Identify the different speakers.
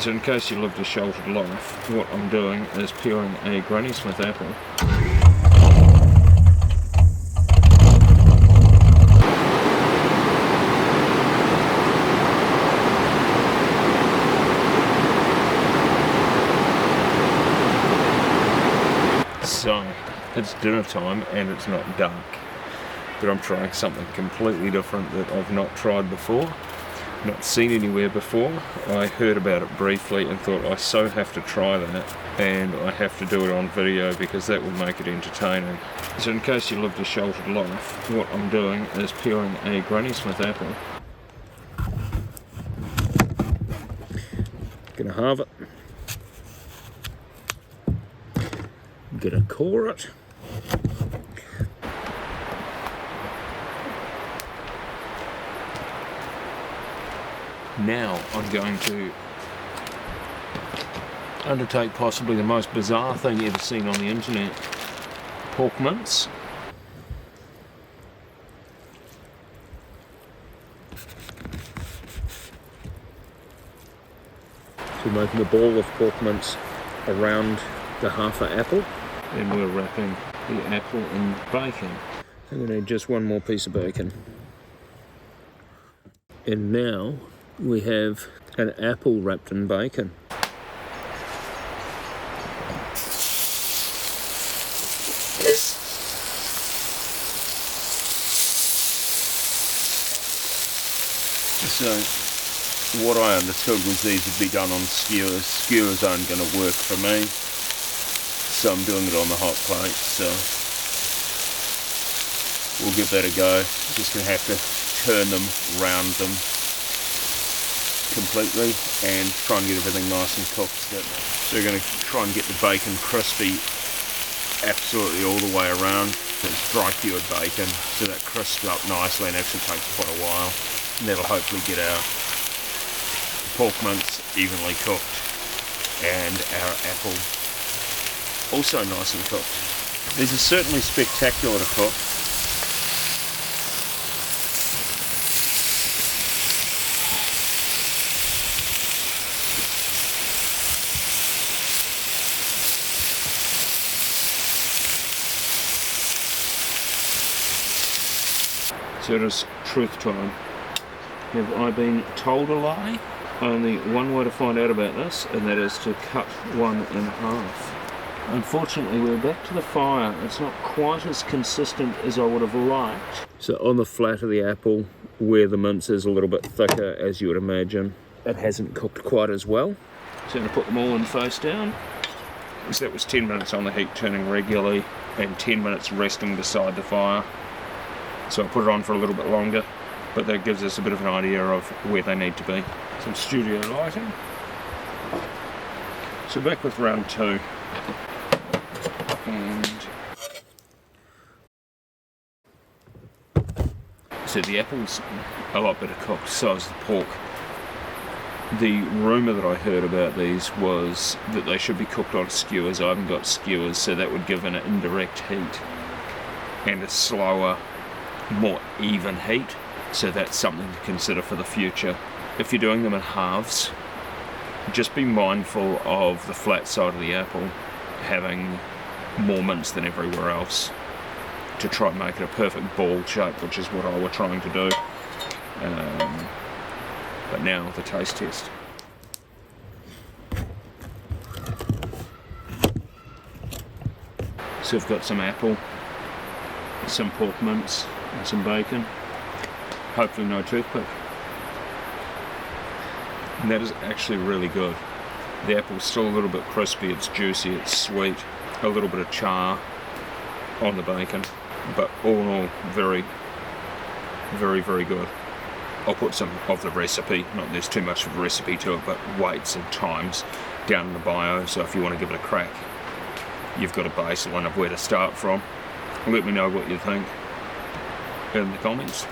Speaker 1: So in case you lived a sheltered life, what I'm doing is peeling a Granny Smith apple. So, it's dinner time and it's not dark, but I'm trying something completely different that I've not tried before, not seen anywhere before. I heard about it briefly and thought I so have to try that, and I have to do it on video because that will make it entertaining. So in case you lived a sheltered life, what I'm doing is peeling a Granny Smith apple. Gonna halve it. Gonna core it. Now I'm going to undertake possibly the most bizarre thing ever seen on the internet. Pork mince. So we're making a ball of pork mince around the half an apple. And we're wrapping the apple in bacon. I'm going to need just one more piece of bacon. And now we have an apple wrapped in bacon. So what I understood was these would be done on skewers. Skewers aren't going to work for me, so I'm doing it on the hot plate. So we'll give that a go. Just going to have to turn them, round them completely and try and get everything nice and cooked. So we're going to try and get the bacon crispy absolutely all the way around. It's dry cured bacon, so that crisps up nicely and actually takes quite a while. And that'll hopefully get our pork mince evenly cooked and our apple also nice and cooked. These are certainly spectacular to cook. So it is truth time. Have I been told a lie? Only one way to find out about this, and that is to cut one in half. Unfortunately, we're back to the fire. It's not quite as consistent as I would have liked. So on the flat of the apple, where the mince is a little bit thicker, as you would imagine, it hasn't cooked quite as well. So I'm going to put them all in face down. So that was 10 minutes on the heat, turning regularly, and 10 minutes resting beside the fire. So I'll put it on for a little bit longer, but that gives us a bit of an idea of where they need to be. Some studio lighting. So back with round two. And so the apple's a lot better cooked, so is the pork. The rumour that I heard about these was that they should be cooked on skewers. I haven't got skewers, so that would give an indirect heat and a slower, more even heat, so that's something to consider for the future. If you're doing them in halves, just be mindful of the flat side of the apple having more mince than everywhere else to try and make it a perfect ball shape, which is what I were trying to do. But now the taste test. So we've got some apple, some pork mince, and some bacon. Hopefully no toothpick. And that is actually really good. The apple's still a little bit crispy, it's juicy, it's sweet, a little bit of char on the bacon, but all in all, very, very, very good. I'll put some of the recipe, not there's too much of a recipe to it, but weights and times down in the bio, so if you want to give it a crack, you've got a baseline of where to start from. Let me know what you think in the comments.